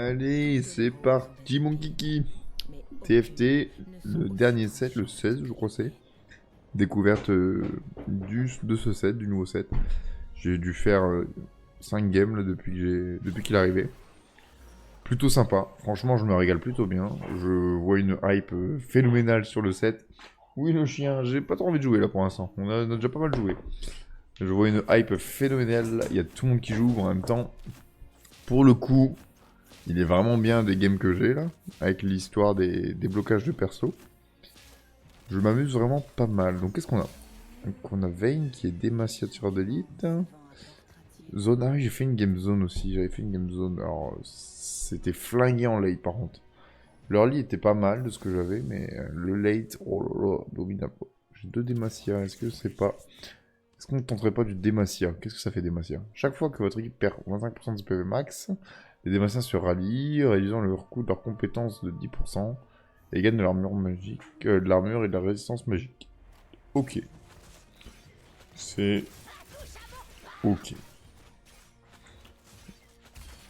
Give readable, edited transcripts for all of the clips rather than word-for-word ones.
Allez, c'est parti mon kiki. TFT, le dernier set, le 16 je crois c'est. Découverte de ce set, du nouveau set. J'ai dû faire 5 games là, depuis qu'il est arrivé. Plutôt sympa, franchement je me régale plutôt bien. Je vois une hype phénoménale sur le set. Oui le chien, j'ai pas trop envie de jouer là pour l'instant. On a déjà pas mal joué. Je vois une hype phénoménale, il y a tout le monde qui joue en même temps. Pour le coup, il est vraiment bien des games que j'ai là, avec l'histoire des blocages de perso. Je m'amuse vraiment pas mal. Donc qu'est-ce qu'on a? Donc on a Vayne qui est Demacia tireur d'élite. Zone, ah oui j'ai fait une game zone aussi, j'avais fait une game zone. Alors c'était flingué en late par contre. L'early était pas mal de ce que j'avais, mais le late, oh là là, abominable. J'ai deux Demacia, est-ce que c'est pas... Est-ce qu'on ne tenterait pas du Demacia? Qu'est-ce que ça fait Demacia? Chaque fois que votre équipe perd 25% de PV max, les Demaciens se rallient, réduisant leur coût de leur compétence de 10%, et gagnent de l'armure magique, de l'armure et de la résistance magique. Ok. C'est... Ok.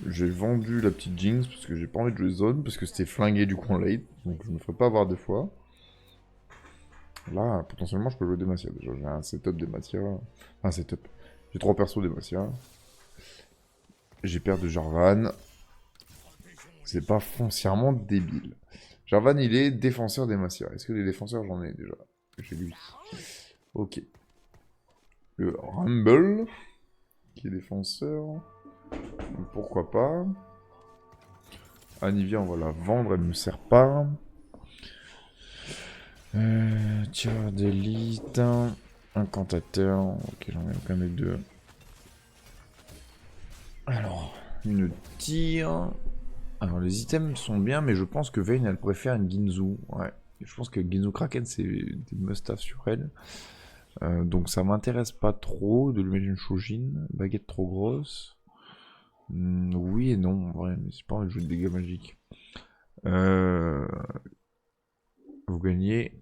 J'ai vendu la petite Jinx parce que j'ai pas envie de jouer zone, parce que c'était flingué du coup en late, donc je me ferai pas avoir deux fois. Là, potentiellement, je peux jouer Demacia déjà. J'ai un setup Demacia. Un setup. J'ai trois persos Demacia. J'ai paire de Jarvan. C'est pas foncièrement débile. Jarvan, il est défenseur Demacia. Est-ce que les défenseurs, j'en ai déjà? J'ai lui. Ok. Le Rumble, qui est défenseur. Donc, pourquoi pas. Anivia, on va la vendre, elle me sert pas. Tireur d'élite. Incantateur. Ok, j'en ai quand même deux. Alors, une tire. Alors, les items sont bien, mais je pense que Vayne, elle préfère une Ginzu. Ouais. Je pense que Ginzu Kraken, c'est des must-have sur elle. Donc, ça m'intéresse pas trop de lui mettre une Shojin. Baguette trop grosse. Oui et non, en vrai, mais c'est pas envie de jouer de dégâts magiques. Vous gagnez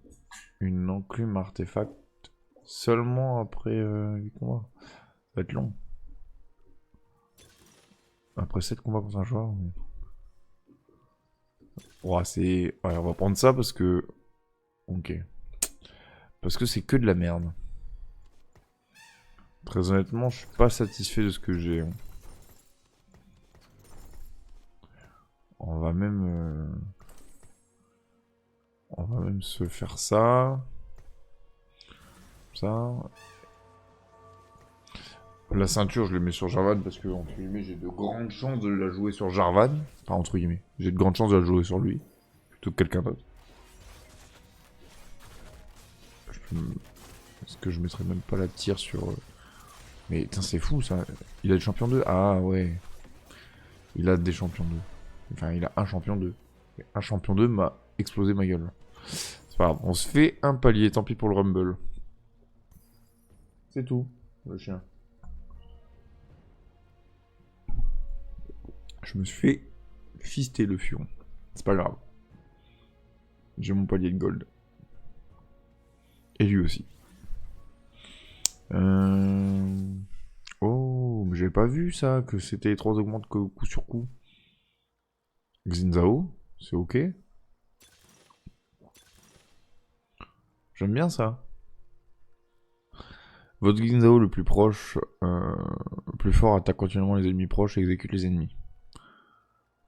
une enclume artefact seulement après 8 combats. Ça va être long. Après 7 combats contre un joueur. Mais... ouais, c'est... ouais, on va prendre ça parce que... ok. Parce que c'est que de la merde. Très honnêtement, je suis pas satisfait de ce que j'ai. On va même... on va même se faire ça. Ça. La ceinture, je le mets sur Jarvan parce que, entre guillemets, j'ai de grandes chances de la jouer sur Jarvan. Enfin, entre guillemets. J'ai de grandes chances de la jouer sur lui. Plutôt que quelqu'un d'autre. Est-ce que je mettrais même pas la tire sur... mais putain, c'est fou ça. Il a des champions 2. Ah ouais. Il a des champions 2. Enfin, il a un champion 2. Et un champion 2 m'a explosé ma gueule. C'est pas grave. On se fait un palier. Tant pis pour le Rumble. C'est tout, le chien. Je me suis fait fister le fion. C'est pas grave. J'ai mon palier de gold. Et lui aussi. Oh, mais j'avais pas vu ça, que c'était les 3 augmentes coup sur coup. Xinzao, c'est ok. J'aime bien ça. Votre Xinzao le plus proche, le plus fort, attaque continuellement les ennemis proches et exécute les ennemis.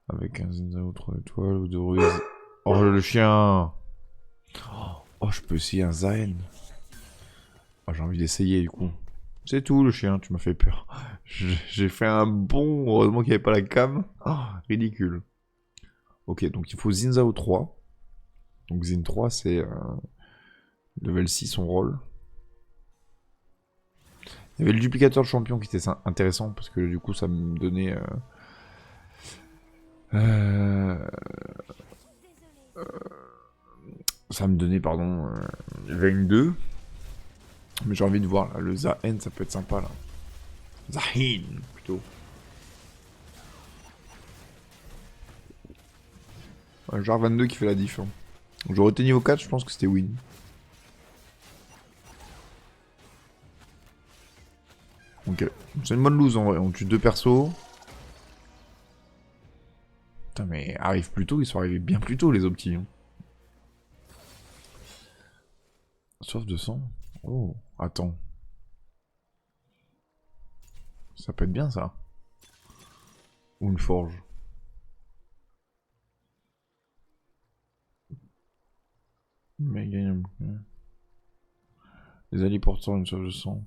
Avec un Xinzao 3 étoiles ou de Ruiz. Oh le chien. Oh, je peux essayer un Zaen. Oh, j'ai envie d'essayer du coup. C'est tout le chien, tu m'as fait peur. J'ai fait un bond, heureusement qu'il n'y avait pas la cam. Oh, ridicule. Ok, donc il faut Zinzao 3. Donc Zin 3 c'est level 6 son rôle. Il y avait le duplicateur de champion qui était intéressant parce que du coup ça me donnait... ça me donnait, pardon, Vayne 2. Mais j'ai envie de voir là, le Zahen ça peut être sympa là. Zahin plutôt. Ouais, genre 22 qui fait la diff. Hein. J'aurais été niveau 4, je pense que c'était win. Ok. C'est une bonne lose en vrai. On tue deux persos. Putain, mais arrive plus tôt, ils sont arrivés bien plus tôt, les optis. Hein. Soif de sang. Oh, attends. Ça peut être bien, ça. Ou une forge. Mais gagne un... Les alliés portant une soif de sang.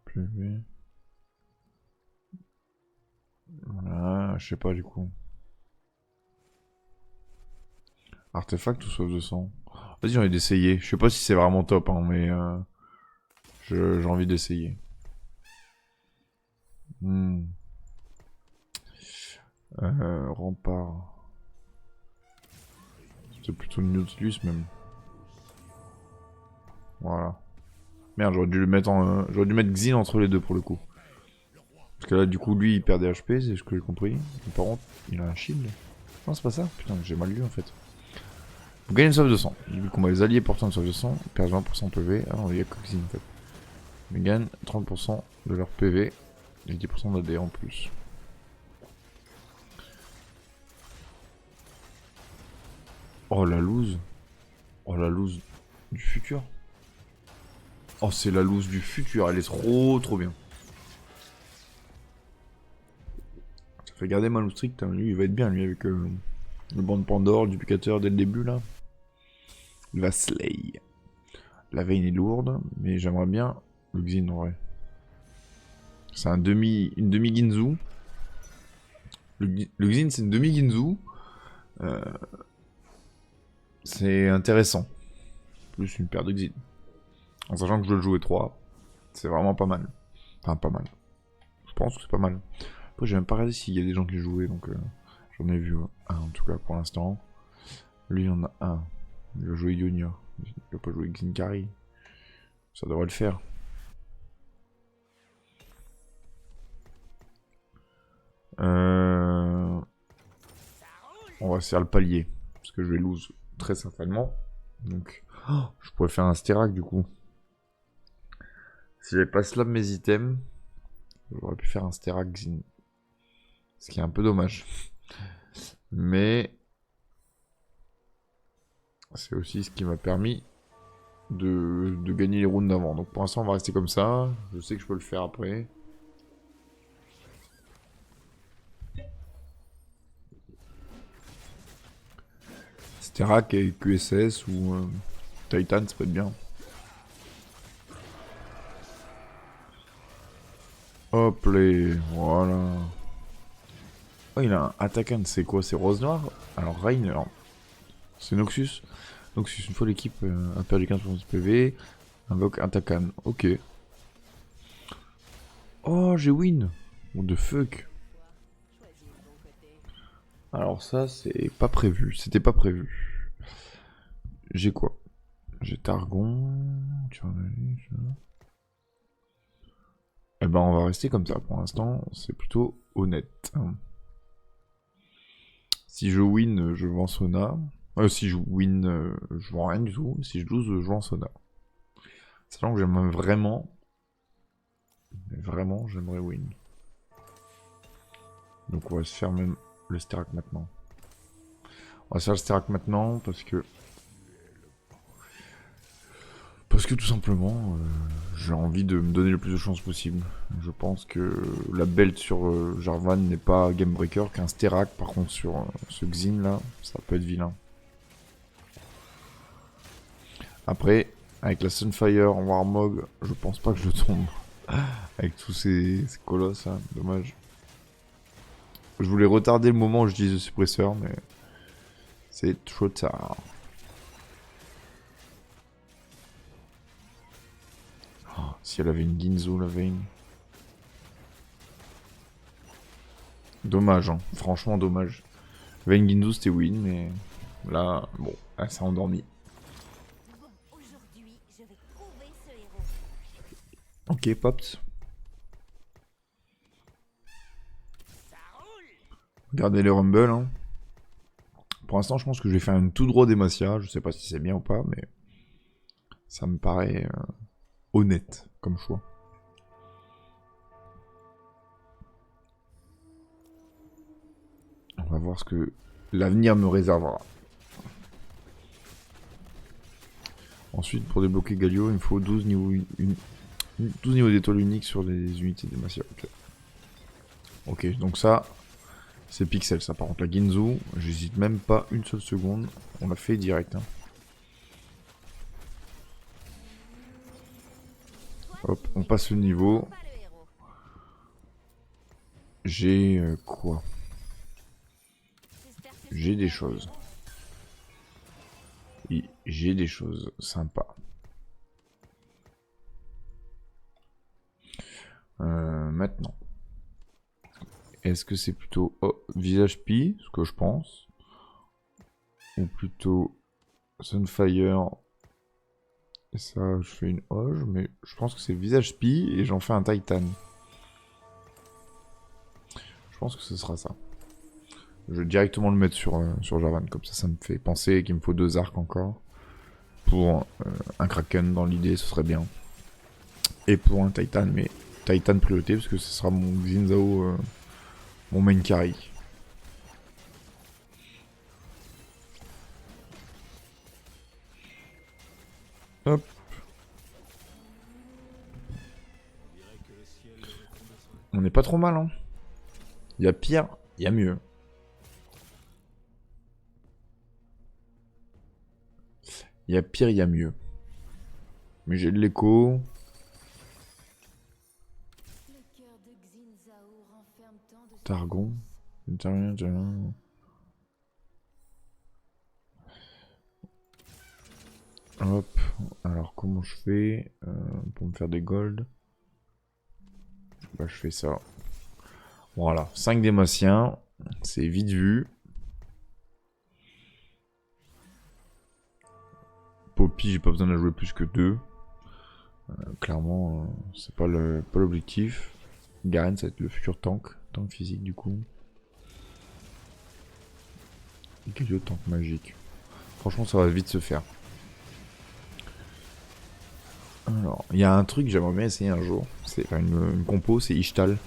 PV. Voilà, je sais pas du coup. Artefact ou soif de sang. Vas-y, j'ai envie d'essayer. Je sais pas si c'est vraiment top, hein, mais j'ai envie d'essayer. Rempart. C'était plutôt Nautilus même. Voilà. Merde, j'aurais dû le mettre en, j'aurais dû mettre Xin entre les deux pour le coup. Parce que là, du coup, lui, il perd des HP, c'est ce que j'ai compris. Mais par contre, il a un shield. Non, c'est pas ça. Putain, j'ai mal lu en fait. Vous gagnez une sauve de sang. Vu qu'on les alliés portant une sauve de sang, perdent 20% PV. Ah non, il y a que Xin en fait. Mais gagnent 30% de leur PV et 10% d'AD en plus. Oh la loose. Oh la loose du futur. Oh c'est la loose du futur, elle est trop bien. Ça fait garder Malou strict, hein. Lui il va être bien lui avec le banc de Pandore, le duplicateur dès le début là. Il va slay. La veine est lourde, mais j'aimerais bien le Xin en vrai. C'est une demi Ginzu. Le Xin c'est une demi Ginzu. C'est intéressant. Plus une paire de Xin. En sachant que je dois le jouer 3, c'est vraiment pas mal. Enfin, pas mal. Je pense que c'est pas mal. Après, j'ai même pas regardé s'il y a des gens qui jouaient, donc j'en ai vu un en tout cas pour l'instant. Lui, il y en a un. Il va jouer Ionia. Il va pas jouer Xinkari. Ça devrait le faire. On va se faire le palier. Parce que je vais lose très certainement. Donc, je pourrais faire un Sterak du coup. Si j'avais pas slab mes items, j'aurais pu faire un Sterak Xin. Ce qui est un peu dommage. Mais c'est aussi ce qui m'a permis de gagner les rounds d'avant. Donc pour l'instant on va rester comme ça. Je sais que je peux le faire après. Sterak et QSS ou Titan ça peut être bien. Hop les, voilà. Oh il a un attaquant, c'est quoi? C'est Rose Noire? Alors Rain, c'est Noxus. Noxus, une fois l'équipe a perdu 15% de PV, invoque attaquant. Ok. Oh j'ai win. What the fuck. Alors ça c'est pas prévu, c'était pas prévu. J'ai quoi? J'ai Targon. Eh ben on va rester comme ça pour l'instant, c'est plutôt honnête. Si je win, je vends Sona. Si je win, je vends rien du tout. Si je lose, je vends Sona. Sachant que j'aimerais vraiment... Mais vraiment, j'aimerais win. Donc on va se faire même le Sterak maintenant. On va se faire le Sterak maintenant parce que... Parce que tout simplement, j'ai envie de me donner le plus de chances possible. Je pense que la belt sur Jarvan n'est pas game breaker, qu'un Sterak par contre sur ce Xin là, ça peut être vilain. Après, avec la Sunfire en Warmog, je pense pas que je tombe. Avec tous ces colosses, hein, dommage. Je voulais retarder le moment où j'utilise le suppresseur, mais c'est trop tard. Oh, si elle avait une Ginzo, la veine. Dommage, hein. Franchement dommage. Vayne Ginzo c'était win, mais là, bon, elle s'est endormie. Ok, Pops. Regardez les Rumble. Hein. Pour l'instant, je pense que je vais faire une tout droit Demacia. Je sais pas si c'est bien ou pas, mais ça me paraît honnête comme choix. va voir ce que l'avenir me réservera. Ensuite, pour débloquer Galio, il me faut 12 niveaux, 12 niveaux d'étoiles uniques sur les unités des Masia. Ok, donc ça, c'est Pixel, ça. Par contre, la Ginzu, j'hésite même pas une seule seconde. On l'a fait direct. Hein. Hop, on passe le niveau. J'ai quoi? J'ai des choses. Oui, j'ai des choses sympas. Maintenant. Est-ce que c'est plutôt visage Pi, ce que je pense, ou plutôt Sunfire? Et ça, je fais une Hoge, mais je pense que c'est visage Pi et j'en fais un Titan. Je pense que ce sera ça. Je vais directement le mettre sur Javan, comme ça me fait penser qu'il me faut 2 arcs encore. Pour un Kraken dans l'idée, ce serait bien. Et pour un Titan, mais Titan priorité parce que ce sera mon Xin mon main carry. Hop. On n'est pas trop mal, hein. Il y a pire, il y a mieux. Il y a pire, il y a mieux. Mais j'ai de l'écho. Targon. Hop. Alors comment je fais pour me faire des gold? Bah je fais ça. Voilà. 5 dématiens. C'est vite vu. Poppy, j'ai pas besoin de la jouer plus que 2. Clairement, c'est pas l'objectif. Garen, ça va être le futur tank physique du coup. Et Galio, tank magique. Franchement, ça va vite se faire. Alors, il y a un truc que j'aimerais bien essayer un jour. C'est une compo, c'est Ishtal.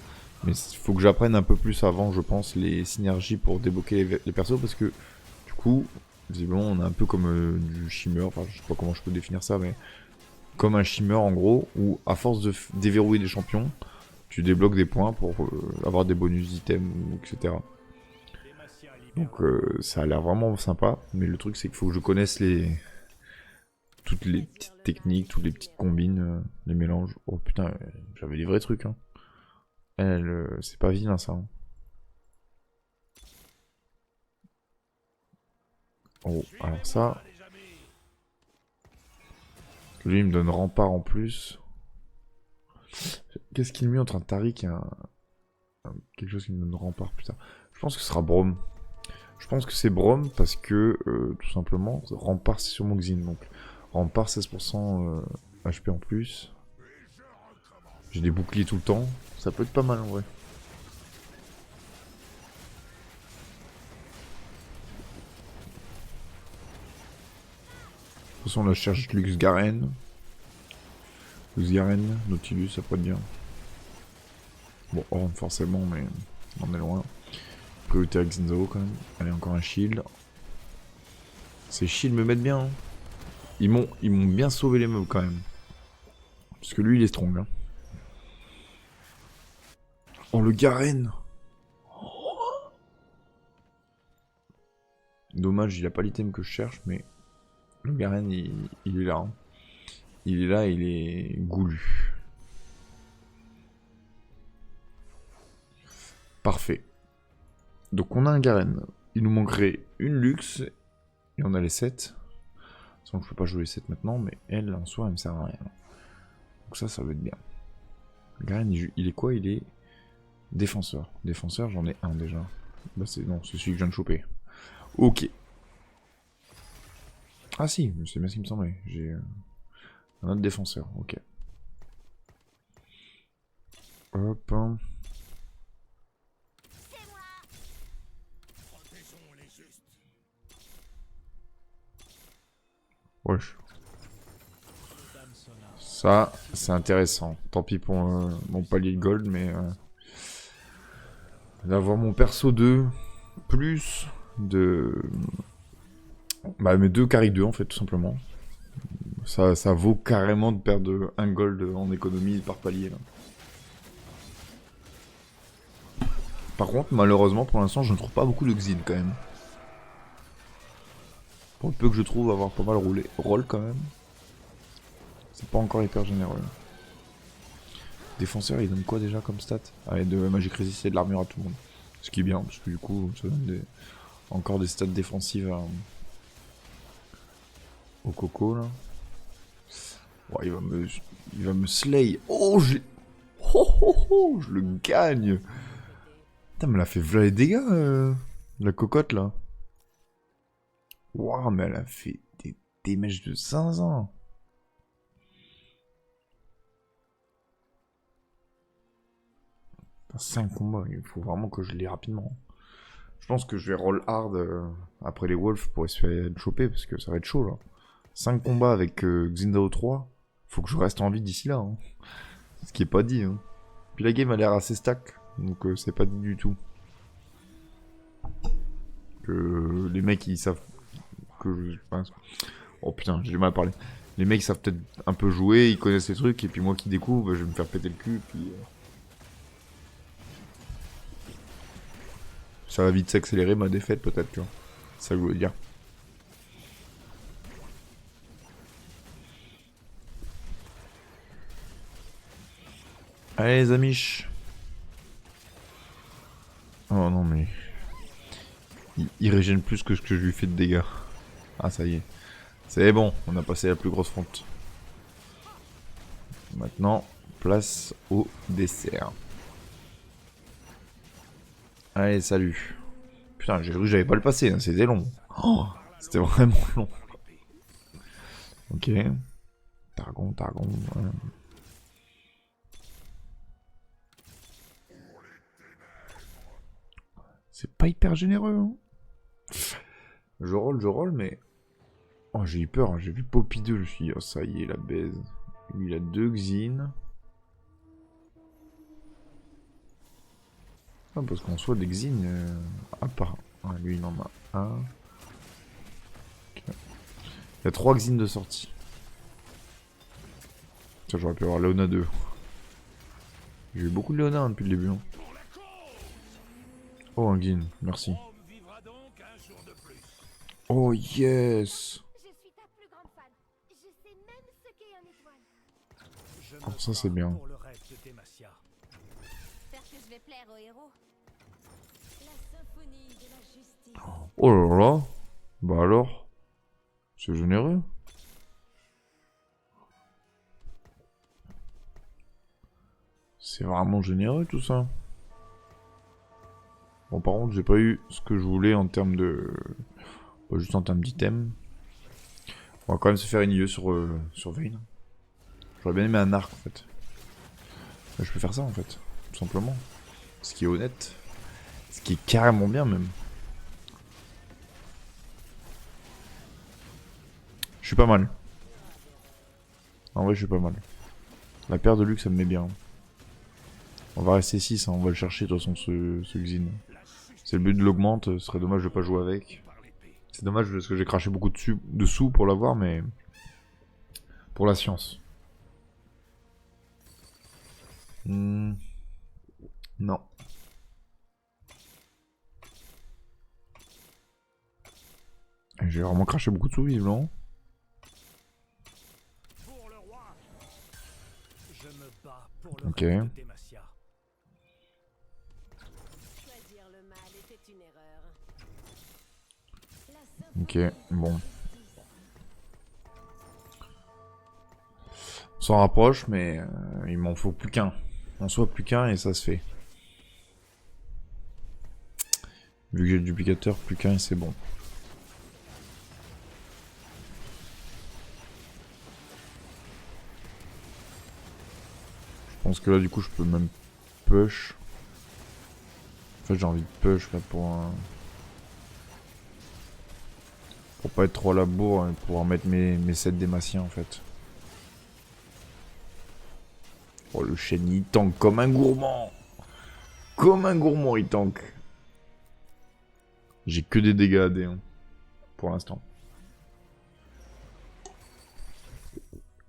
Mais il faut que j'apprenne un peu plus avant, je pense, les synergies pour débloquer les persos. Parce que, du coup, visiblement, on est un peu comme du Shimmer. Enfin, je sais pas comment je peux définir ça, mais comme un Shimmer en gros, où à force de déverrouiller des champions, tu débloques des points pour avoir des bonus items, etc. Donc ça a l'air vraiment sympa, mais le truc c'est qu'il faut que je connaisse toutes les petites techniques, toutes les petites combines, les mélanges. Oh putain, j'avais des vrais trucs. Hein. C'est pas vilain ça. Hein. Oh, alors ça... Lui il me donne rempart en plus. Qu'est-ce qu'il met entre un Taric et quelque chose qui me donne rempart, putain. Je pense que ce sera Braum. Je pense que c'est Braum parce que, tout simplement, rempart c'est sur mon Xin. Donc, rempart 16% HP en plus. J'ai des boucliers tout le temps. Ça peut être pas mal en vrai. De toute façon, là, je cherche Lux Garen. Lux Garen, Nautilus, ça peut être bien. Bon, Horn forcément, mais on est loin. Priorité à Xinzao quand même. Allez, encore un shield. Ces shields me mettent bien. Hein. Ils m'ont bien sauvé les meubles quand même. Parce que lui, il est strong. Hein. Oh, le Garen. Dommage, il a pas l'item que je cherche, mais le Garen, il est là. Hein. Il est là, il est goulu. Parfait. Donc on a un Garen. Il nous manquerait une Lux. Et on a les 7. Donc je peux pas jouer les 7 maintenant, mais elle, en soi, elle me sert à rien. Donc ça va être bien. Le Garen, il est quoi? Il est défenseur. Défenseur, j'en ai un déjà. Bah non, c'est celui que je viens de choper. Ok. Ah si, c'est bien ce qui me semblait. J'ai un autre défenseur, ok. Hop. Wesh. Ça, c'est intéressant. Tant pis pour mon palier de gold, mais d'avoir mon perso 2 plus de... Bah mes 2 carry 2 en fait tout simplement. Ça vaut carrément de perdre 1 gold en économie par palier là. Par contre malheureusement pour l'instant je ne trouve pas beaucoup de Xin quand même. Pour le peu que je trouve avoir pas mal roulé. Roll quand même. C'est pas encore hyper généreux. Défenseur il donne quoi déjà comme stat? Ah, de Magic Resist et de l'armure à tout le monde. Ce qui est bien parce que du coup ça donne encore des stats défensives au coco là. Ouais, il va me slay. Oh, je le gagne. Putain, mais elle a fait v'là les dégâts, la cocotte là. Waouh, mais elle a fait des mèches de 500. 5 combats, il faut vraiment que je l'ai rapidement. Je pense que je vais roll hard après les wolves pour essayer de choper parce que ça va être chaud là. 5 combats avec Xindao 3, faut que je reste en vie d'ici là. Hein. Ce qui est pas dit. Hein. Puis la game a l'air assez stack, donc c'est pas dit du tout. Que les mecs ils savent que je pense. Oh putain, j'ai du mal à parler. Les mecs savent peut-être un peu jouer, ils connaissent les trucs, et puis moi qui découvre, bah, je vais me faire péter le cul, puis... Ça va vite s'accélérer ma défaite peut-être, tu vois. C'est ça que je voulais dire. Allez les amiches. Oh non mais... Il régène plus que ce que je lui fais de dégâts. Ah ça y est. C'est bon, on a passé la plus grosse fronte. Maintenant, place au dessert. Allez, salut. Putain, j'ai cru que j'avais pas le passé, hein, c'était long. Oh, c'était vraiment long. Ok. Targon. Ouais. C'est pas hyper généreux. Hein. Je roll, mais... Oh, j'ai eu peur, hein. J'ai vu Poppy 2, je me suis dit, oh, ça y est, la baise. Lui, il a 2 Xin. Ah, parce qu'on soit des Xin à part. Ah, lui, il en a un. Okay. Il y a 3 Xin de sortie. Ça, j'aurais pu avoir Léona 2. J'ai eu beaucoup de Léona hein, depuis le début. Hein. Oh, un Xin, merci. Oh, yes! Oh, ça, c'est bien. Oh là là! Bah alors? C'est généreux? C'est vraiment généreux tout ça. Bon par contre j'ai pas eu ce que je voulais en termes de... Pas juste en termes d'items. On va quand même se faire une IE sur Vayne. J'aurais bien aimé un arc en fait. Là, je peux faire ça en fait, tout simplement. Ce qui est honnête. Ce qui est carrément bien même. Je suis pas mal. En vrai je suis pas mal. La paire de luxe ça me met bien. On va rester 6, hein. On va le chercher de toute façon ce Xin. C'est le but de l'augmente, ce serait dommage de pas jouer avec. C'est dommage parce que j'ai craché beaucoup de sous pour l'avoir, mais... Pour la science. Non. J'ai vraiment craché beaucoup de sous, visiblement. Ok. Ok, bon. On s'en rapproche, mais il m'en faut plus qu'un. On soit plus qu'un et ça se fait. Vu que j'ai le duplicateur, plus qu'un et c'est bon. Je pense que là, du coup, je peux même push. En fait, j'ai envie de push là pour pas être trop à la bourre et pouvoir mettre mes 7 démaciens en fait. Oh, le chêne il tank comme un gourmand. Comme un gourmand il tank. J'ai que des dégâts AD hein, pour l'instant.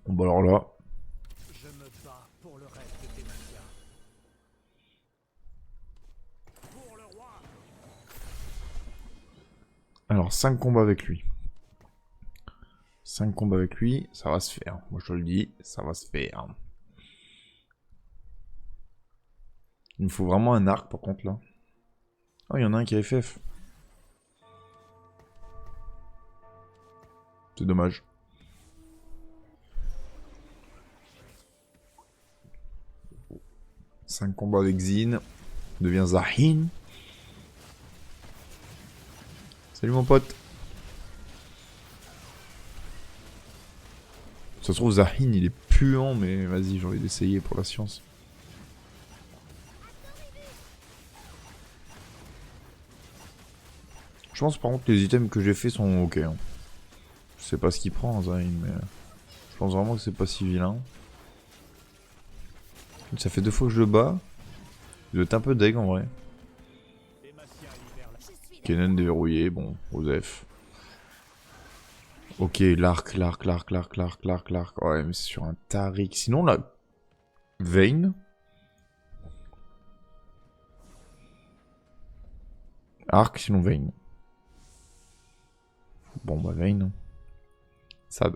Bon bah alors là. Je me bats pour le reste de Demacia. Pour le roi. Alors 5 combats avec lui. 5 combats avec lui, ça va se faire. Moi je te le dis, ça va se faire. Il me faut vraiment un arc par contre là. Oh, il y en a un qui a FF. C'est dommage. Cinq combats avec Zin. Devient Zahin. Salut mon pote. Ça se trouve Zahin il est puant mais vas-y j'ai envie d'essayer pour la science. Je pense par contre que les items que j'ai fait sont ok. Hein. Je sais pas ce qu'il prend Zahin mais je pense vraiment que c'est pas si vilain. Ça fait 2 fois que je le bats. Il doit être un peu deg en vrai. Kennen déverrouillé, bon, Osef. Ok, l'arc. Ouais, mais c'est sur un Taric. Sinon, là, Vayne. Arc, sinon Vayne. Bon, bah, Vayne. Sad.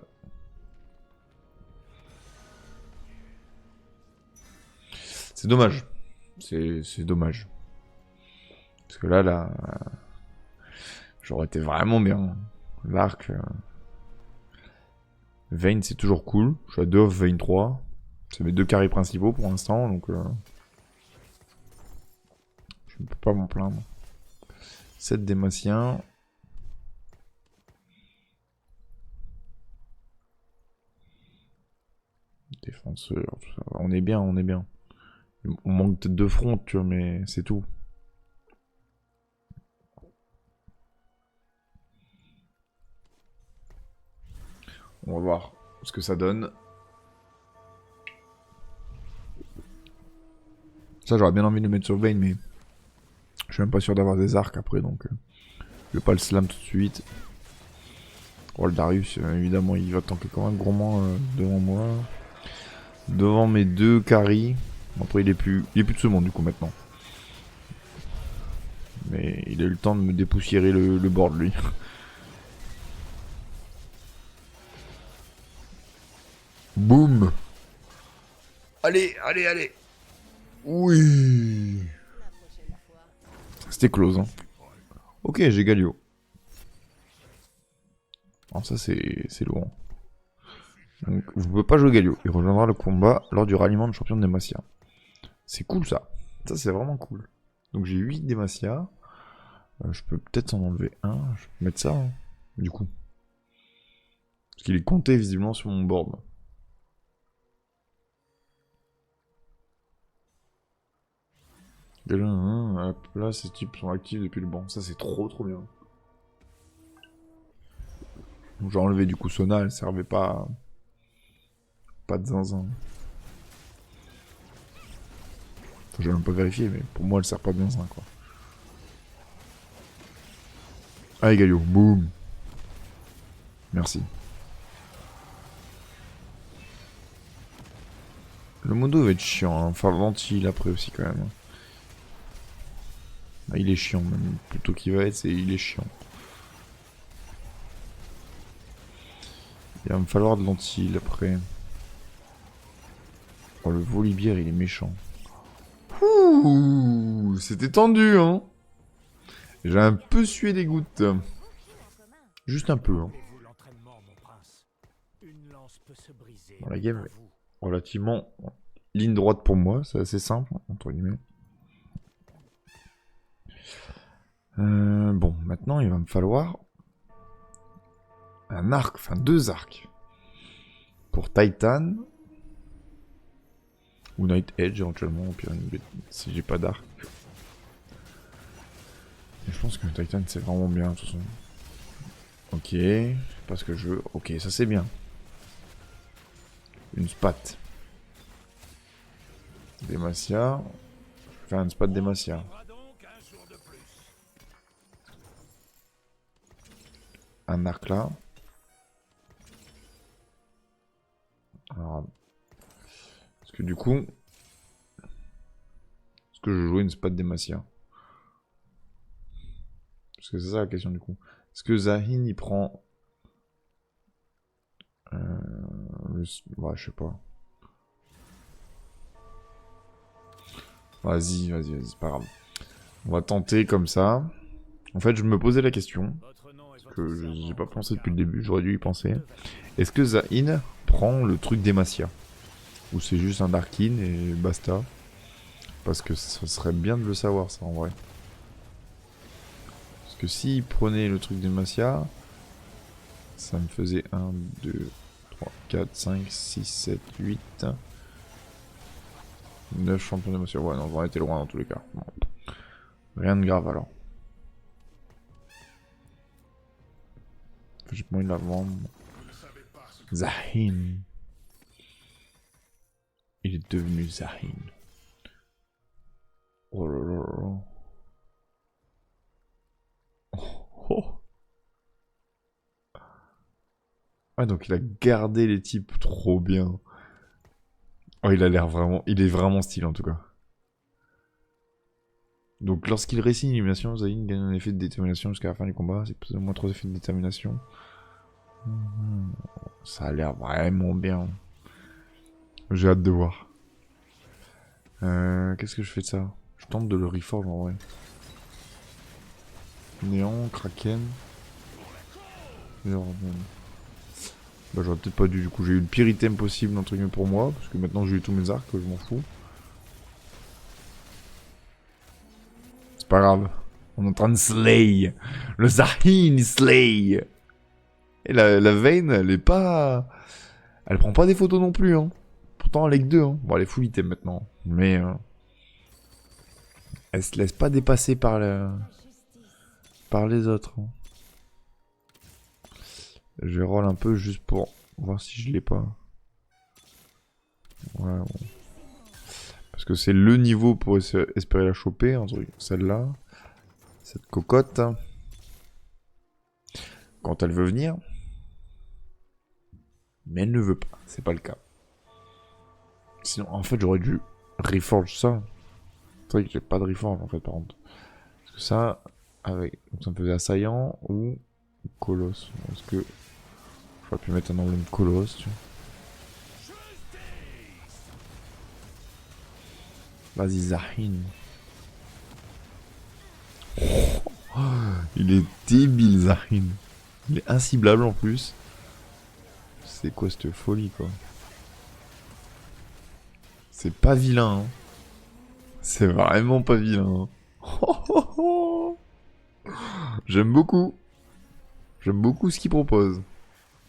C'est dommage. C'est dommage. Parce que là, j'aurais été vraiment bien. L'arc. Vayne, c'est toujours cool. Je suis à 2 off Vayne 3. C'est mes 2 carrés principaux pour l'instant, donc... je ne peux pas m'en plaindre. 7 Dématiens. Défenseur, tout ça. On est bien, on est bien. On manque peut-être de front, tu vois, mais c'est tout. On va voir ce que ça donne. Ça, j'aurais bien envie de le mettre sur Vayne, mais je suis même pas sûr d'avoir des arcs après, donc je vais pas le slam tout de suite. Oh, le Darius, évidemment, il va tanker comme un gourmand devant moi. Devant mes 2 carries. Après, il est plus de ce monde, du coup, maintenant. Mais il a eu le temps de me dépoussiérer le board, lui. Boum. Allez. Oui. C'était close, hein. Ok, j'ai Galio. Alors ça, c'est lourd. Donc, vous pouvez pas jouer Galio. Il rejoindra le combat lors du ralliement de champion de Demacia. C'est cool, ça. Ça, c'est vraiment cool. Donc, j'ai 8 Demacia. Je peux peut-être en enlever un. Je peux mettre ça, hein, du coup. Parce qu'il est compté, visiblement, sur mon board. Déjà, hop, là, ces types sont actifs depuis le banc. Ça, c'est trop bien. J'ai enlevé du coup Sona, elle servait pas de zinzin. Enfin, j'ai même pas vérifié, mais pour moi elle sert pas de zinzin quoi. Allez Galio, boum. Merci. Le modo va être chiant, hein. Enfin ventile après aussi quand même. Ah, il est chiant même, plutôt qu'il va être, c'est il est chiant. Il va me falloir de lentilles après. Oh, le volibière, il est méchant. Ouh, c'était tendu, hein. J'ai un peu sué des gouttes. Juste un peu, hein. Bon, la game est relativement ligne droite pour moi, c'est assez simple, entre guillemets. Bon, maintenant il va me falloir un arc, enfin 2 arcs. Pour Titan. Ou Night Edge éventuellement, au pire, si j'ai pas d'arc. Je pense que Titan c'est vraiment bien de toute façon. Ok, c'est pas ce que je veux. Ok, ça c'est bien. Une spat. Demacia. Je vais faire une spat Demacia. un arc là. Alors, parce que du coup, est-ce que je joue une spade Demacia? Parce que c'est ça la question du coup. Est-ce que Zahin il prend... Ouais, je sais pas. Vas-y, c'est pas grave. On va tenter comme ça. En fait, je me posais la question, que j'ai pas pensé depuis le début, j'aurais dû y penser. Est-ce que Zahin prend le truc d'Emacia? Ou c'est juste un Darkin et basta? Parce que ça serait bien de le savoir ça en vrai. Parce que s'il prenait le truc d'Emacia, ça me faisait 1, 2, 3, 4, 5, 6, 7, 8... 9 champions d'Emacia. Ouais, non, on était loin dans tous les cas. Bon. Rien de grave alors. J'ai pas envie de la vendre. Zahin. Il est devenu Zahin. Oh là là là. Oh. Ah donc il a gardé les types trop bien. Oh il a l'air vraiment... Il est vraiment stylé en tout cas. Donc lorsqu'il réussit une élimination, Zahin gagne un effet de détermination jusqu'à la fin du combat. C'est plus ou moins 3 effets de détermination. Ça a l'air vraiment bien. J'ai hâte de voir. Qu'est-ce que je fais de ça? Je tente de le reforge en vrai. Néant, Kraken. Bah j'aurais peut-être pas dû, du coup j'ai eu le pire item possible entre guillemets pour moi, parce que maintenant j'ai eu tous mes arcs, je m'en fous. C'est pas grave. On est en train de slay. Le Zahin slay. Et la Vayne, elle est pas... Elle prend pas des photos non plus, hein. Pourtant elle est que 2, hein. Bon elle est full item maintenant. Mais... elle se laisse pas dépasser par, par les autres. Hein. Je roll un peu juste pour voir si je l'ai pas. Ouais, bon. Parce que c'est le niveau pour espérer la choper, hein, celle-là. Cette cocotte. Quand elle veut venir. Mais elle ne veut pas, c'est pas le cas. Sinon, en fait, j'aurais dû reforge ça. C'est vrai que j'ai pas de reforge en fait, par contre. Parce que ça, avec. Donc ça me faisait assaillant ou colosse. Est-ce que. J'aurais pu mettre un emblème colosse, tu vois. Vas-y, Zahin. Oh, il est débile, Zahin. Il est inciblable en plus. C'est quoi cette folie, quoi? C'est pas vilain, hein. C'est vraiment pas vilain. Hein. J'aime beaucoup. J'aime beaucoup ce qu'il propose.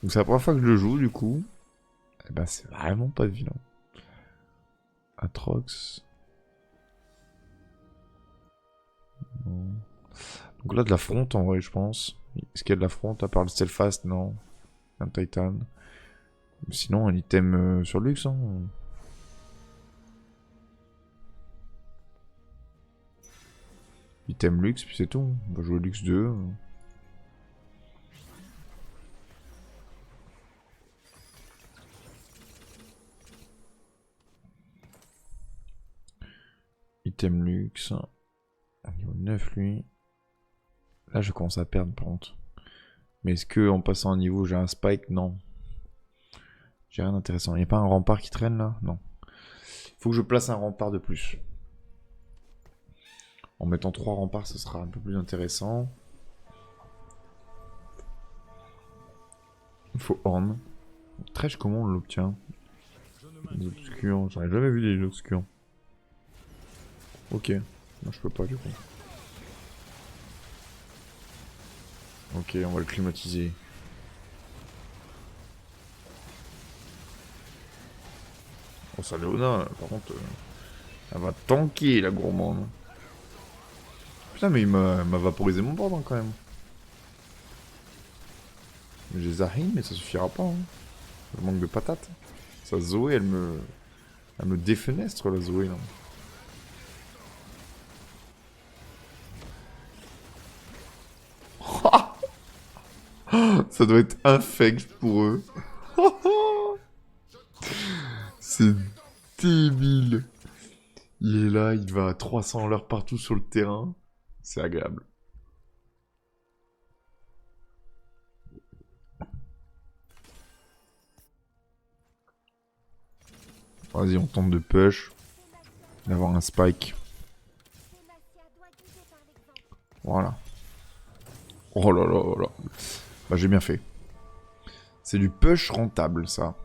Donc c'est la première fois que je le joue, du coup. Et bah c'est vraiment pas vilain. Atrox. Non. Donc là de la fronte en vrai je pense. Est-ce qu'il y a de la fronte à part le Stealthfast? Non. Un Titan. Sinon un item sur luxe hein. Item luxe puis c'est tout. On va jouer luxe 2. Item luxe. Niveau 9 lui. Là je commence à perdre par contre. Mais est-ce que en passant un niveau j'ai un spike? Non. J'ai rien d'intéressant. Il n'y a pas un rempart qui traîne là? Non. Faut que je place un rempart de plus. En mettant 3 remparts, ce sera un peu plus intéressant. Il faut Horn. Trèche, comment on l'obtient? Les obscurs. J'en ai jamais vu des obscurs. Ok. Moi je peux pas du coup. Ok, on va le climatiser. Oh, ça Léona, par contre, elle va tanker la gourmande. Putain, mais il m'a vaporisé mon board hein, quand même. J'ai Zahin, mais ça suffira pas. Hein. Je manque de patates. Sa Zoé, elle me défenestre la Zoé là. Ça doit être infect pour eux. C'est débile. Il est là, il va à 300 à l'heure partout sur le terrain. C'est agréable. Vas-y, on tente de push. D'avoir un spike. Voilà. Oh là là là là. Bah j'ai bien fait. C'est du push rentable ça.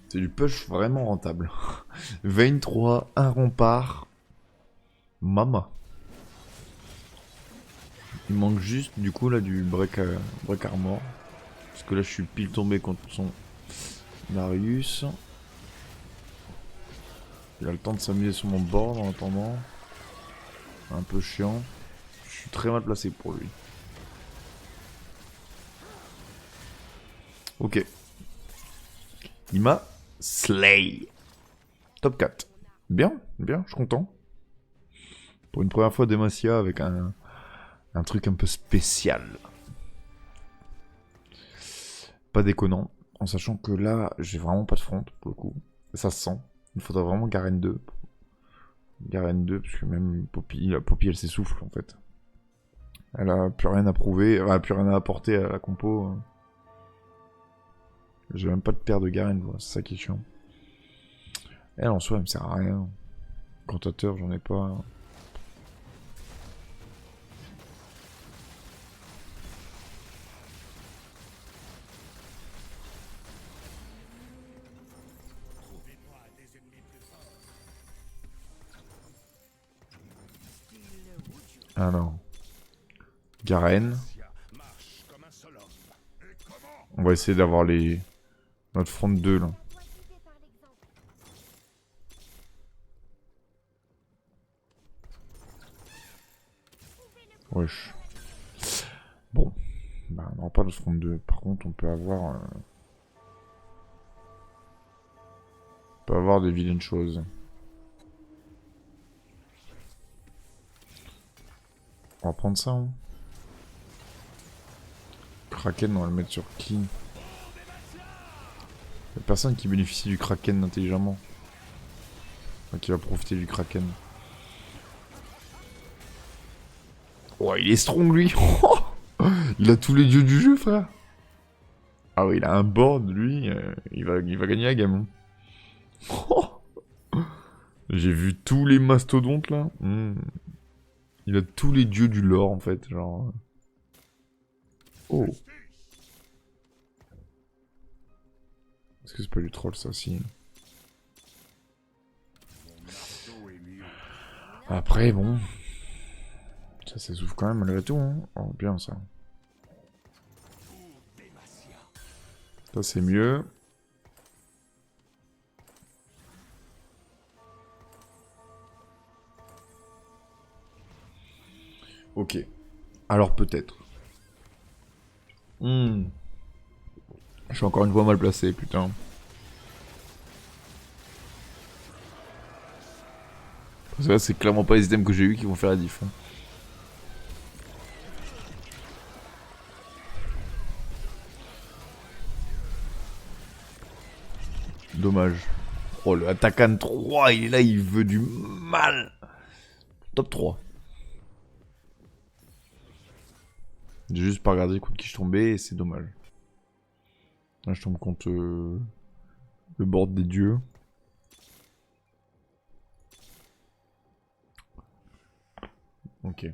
C'est du push vraiment rentable. Vayne 3, un rempart. Mama. Il manque juste du coup là du break armor. Parce que là je suis pile tombé contre son Darius. Il a le temps de s'amuser sur mon board en attendant. Un peu chiant. Je suis très mal placé pour lui. Ok. Il m'a slay. Top 4. Bien, bien, je suis content. Pour une première fois Demacia avec un truc un peu spécial. Pas déconnant. En sachant que là, j'ai vraiment pas de front pour le coup. Ça se sent. Il faudra vraiment Garen 2. Garen 2, parce que même Poppy, la Poppy elle s'essouffle en fait. Elle a plus rien à prouver, elle a plus rien à apporter à la compo. J'ai même pas de paire de Garen, voilà, c'est ça qui est chiant. Elle en soi, elle me sert à rien. Cantateur, j'en ai pas. Alors. Garen. On va essayer d'avoir les... notre front 2 là. Wesh. Bon. Bah, on n'aura pas le front 2. Par contre, on peut avoir... on peut avoir des vilaines choses. On va prendre ça, hein. Kraken, on va le mettre sur qui? Y'a personne qui bénéficie du Kraken intelligemment. Enfin, qui va profiter du Kraken. Ouais, il est strong lui. Il a tous les dieux du jeu, frère. Ah ouais, il a un board, lui. Il va gagner la game. J'ai vu tous les mastodontes là. Il a tous les dieux du lore en fait, genre. Oh. Est-ce que c'est pas du troll ça aussi? Après bon. Ça s'essouffle quand même malgré tout, hein. Oh bien ça. Ça c'est mieux. Ok. Alors peut-être. Je suis encore une fois mal placé, putain. Parce que là, c'est clairement pas les items que j'ai eu qui vont faire la diff. Hein. Dommage. Oh, le Atakan 3, il est là, il veut du mal. Top 3. J'ai juste pas regardé contre qui je tombais et c'est dommage. Là, je tombe contre le board des dieux. Ok.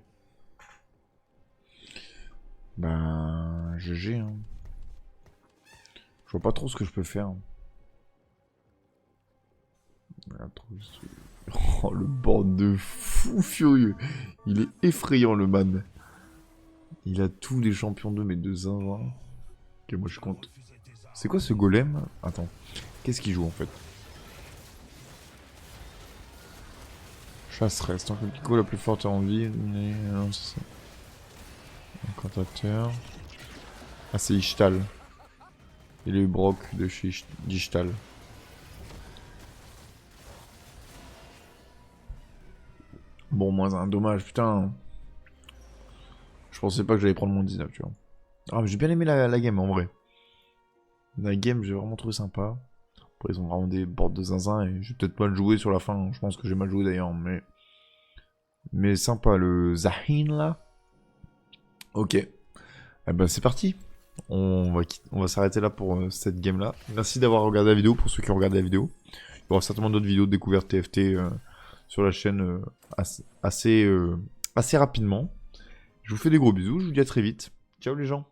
Ben, GG. Hein. Je vois pas trop ce que je peux faire. Oh, le board de fou furieux. Il est effrayant, le man. Il a tous les champions 2, mais de zinzin. Ok, moi je compte. C'est quoi ce golem? Attends. Qu'est-ce qu'il joue en fait? Chasseresse. Tant que le Pico la plus forte est en vie. Non, c'est ça. Incantateur. Ah, c'est Ishtal. Il est le Brock de chez d'Ishtal. Bon, moins un dommage, putain. Je pensais pas que j'allais prendre mon 19, tu vois. Ah, mais j'ai bien aimé la game en vrai. La game, j'ai vraiment trouvé sympa. Après, ils ont vraiment des boards de zinzin et j'ai peut-être mal joué sur la fin. Je pense que j'ai mal joué d'ailleurs, mais sympa le Zahin là. Ok. Eh ben c'est parti. On va s'arrêter là pour cette game là. Merci d'avoir regardé la vidéo pour ceux qui ont regardé la vidéo. Il y aura certainement d'autres vidéos de découverte TFT sur la chaîne assez rapidement. Je vous fais des gros bisous, je vous dis à très vite. Ciao les gens.